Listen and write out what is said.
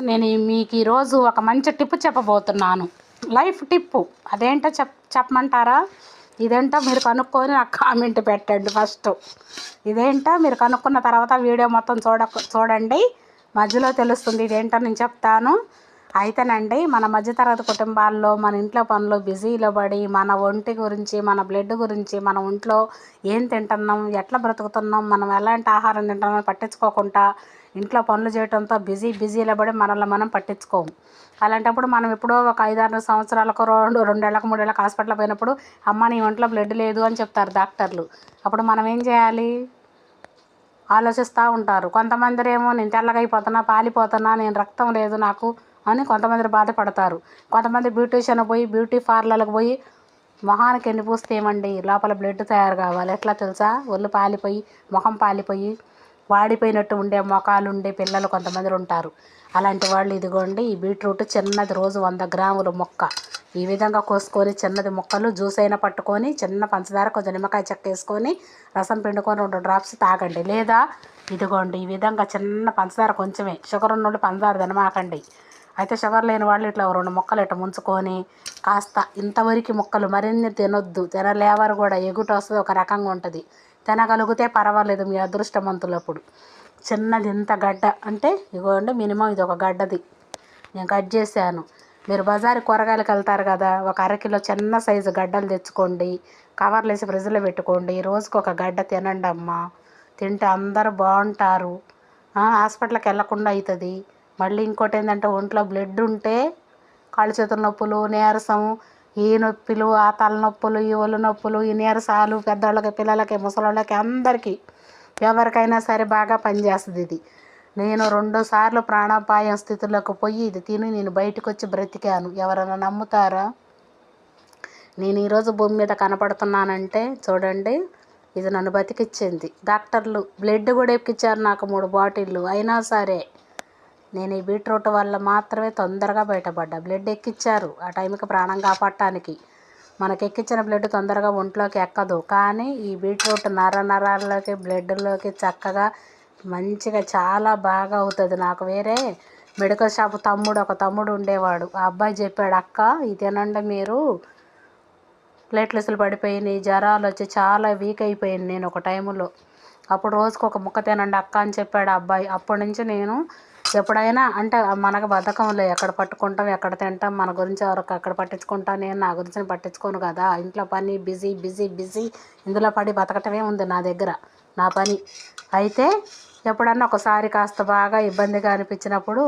నేను మీకు ఈరోజు ఒక మంచి టిప్ చెప్పబోతున్నాను. లైఫ్ టిప్పు. అదేంటో చెప్పమంటారా? ఇదేంటో మీరు కనుక్కొని నాకు కామెంట్ పెట్టండి ఫస్ట్. ఇదేంటో మీరు కనుక్కున్న తర్వాత వీడియో మొత్తం చూడండి. మధ్యలో తెలుస్తుంది ఇదేంటో నేను చెప్తాను. అయితేనండి, మన మధ్యతరగతి కుటుంబాల్లో మన ఇంట్లో పనులు బిజీలో పడి మన ఒంటి గురించి, మన బ్లడ్ గురించి, మన ఒంట్లో ఏం తింటున్నాం, ఎట్లా బ్రతుకుతున్నాం, మనం ఎలాంటి ఆహారం తింటున్నాం పట్టించుకోకుండా ఇంట్లో పనులు చేయడంతో బిజీలో పడి మనల్ని మనం పట్టించుకోము. అలాంటప్పుడు మనం ఎప్పుడో ఒక 5-6 సంవత్సరాలకు, 2 ఏళ్ళకు 3 ఏళ్ళకు హాస్పిటల్ పోయినప్పుడు అమ్మ నీ ఒంట్లో బ్లడ్ లేదు అని చెప్తారు డాక్టర్లు. అప్పుడు మనం ఏం చేయాలి? ఆలోచిస్తూ ఉంటారు. కొంతమంది ఏమో నేను తెల్లగా అయిపోతున్నా, పాలిపోతున్నా, నేను రక్తం లేదు నాకు అని కొంతమంది బాధపడతారు. కొంతమంది బ్యూటీషియన్ పోయి బ్యూటీ పార్లర్లకు పోయి మొహానికి ఎన్ని పూస్తే ఏమండి లోపల బ్లడ్ తయారు కావాలి. ఎట్లా తెలుసా? ఒళ్ళు పాలిపోయి, ముఖం పాలిపోయి, వాడిపోయినట్టు ఉండే మొఖాలు ఉండే పిల్లలు కొంతమంది ఉంటారు. అలాంటి వాళ్ళు ఇదిగోండి, ఈ బీట్రూట్ చిన్నది రోజు 100 గ్రాములు మొక్క ఈ విధంగా కోసుకొని చిన్నది ముక్కలు జ్యూస్ అయినా పట్టుకొని చిన్న పంచదార కొంచెం నిమ్మకాయ చెక్క వేసుకొని రసం పిండుకొని 2 డ్రాప్స్ తాగండి. లేదా ఇదిగోండి ఈ విధంగా చిన్న పంచదార కొంచెమే, షుగర్ ఉన్నోళ్ళు పంచదార తినమాకండి. అయితే షుగర్ లేని వాళ్ళు ఇట్లా 2 ముక్కలు ఇట్లా ముంచుకొని కాస్త ఇంతవరకు ముక్కలు మరిన్ని తినొద్దు. తినలేవారు కూడా, ఎగుట వస్తుంది, ఒక రకంగా ఉంటుంది. తినగలిగితే పర్వాలేదు, మీ అదృష్టవంతులప్పుడు. చిన్నది ఇంత గడ్డ అంటే ఇగోండి, మినిమం ఇది ఒక గడ్డది నేను కట్ చేశాను. మీరు బజారు కూరగాయలకు వెళ్తారు కదా, ఒక అరకిలో చిన్న సైజు గడ్డలు తెచ్చుకోండి, కవర్లు వేసి ఫ్రిడ్జ్లో పెట్టుకోండి. రోజుకు ఒక గడ్డ తినండి అమ్మ. తింటే అందరూ బాగుంటారు, హాస్పిటల్కి వెళ్ళకుండా అవుతుంది. మళ్ళీ ఇంకోటి ఏంటంటే, ఒంట్లో బ్లడ్ ఉంటే కాళ్ళు చేతుల నొప్పులు, నీరసం, ఈ నొప్పులు, ఆ తలనొప్పులు, ఈ ఒళ్ళు నొప్పులు, ఈ నీరసాలు పెద్దవాళ్ళకి, పిల్లలకి, ముసలోళ్ళకి, అందరికీ ఎవరికైనా సరే బాగా పనిచేస్తుంది ఇది. నేను 2 సార్లు ప్రాణాపాయం స్థితిలోకి పోయి ఇది తిని నేను బయటకు వచ్చి బ్రతికాను. ఎవరైనా నమ్ముతారా? నేను ఈరోజు భూమి మీద కనపడుతున్నానంటే చూడండి, ఇది నన్ను బతికిచ్చింది. డాక్టర్లు బ్లడ్ కూడా ఎక్కిచ్చారు నాకు 3 బాటిళ్ళు. అయినా సరే నేను ఈ బీట్రూట్ వల్ల మాత్రమే తొందరగా బయటపడ్డా. బ్లడ్ ఎక్కిచ్చారు ఆ టైంకి ప్రాణం కాపాడటానికి. మనకి ఎక్కించిన బ్లడ్ తొందరగా ఒంట్లోకి ఎక్కదు, కానీ ఈ బీట్రూట్ నరాల్లోకి, బ్లడ్లోకి చక్కగా మంచిగా చాలా బాగా అవుతుంది. నాకు వేరే మెడికల్ షాప్ ఒక తమ్ముడు ఉండేవాడు. ఆ అబ్బాయి చెప్పాడు, అక్క ఇది తినండి మీరు, ప్లేట్లెస్లు పడిపోయినాయి, జ్వరాలు వచ్చి చాలా వీక్ అయిపోయింది నేను ఒక టైంలో, అప్పుడు రోజుకు ఒక ముక్క తినండి అక్క అని చెప్పాడు ఆ అబ్బాయి. అప్పటి నుంచి నేను ఎప్పుడైనా అంటే మనకు బద్ధకంలో ఎక్కడ పట్టుకుంటాం, ఎక్కడ తింటాం, మన గురించి ఎవరికి అక్కడ పట్టించుకుంటాం. నేను నా గురించి పట్టించుకోను కదా, ఇంట్లో పని బిజీ ఇందులో పడి బతకటమే ఉంది నా దగ్గర నా పని. అయితే ఎప్పుడన్నా ఒకసారి కాస్త బాగా ఇబ్బందిగా అనిపించినప్పుడు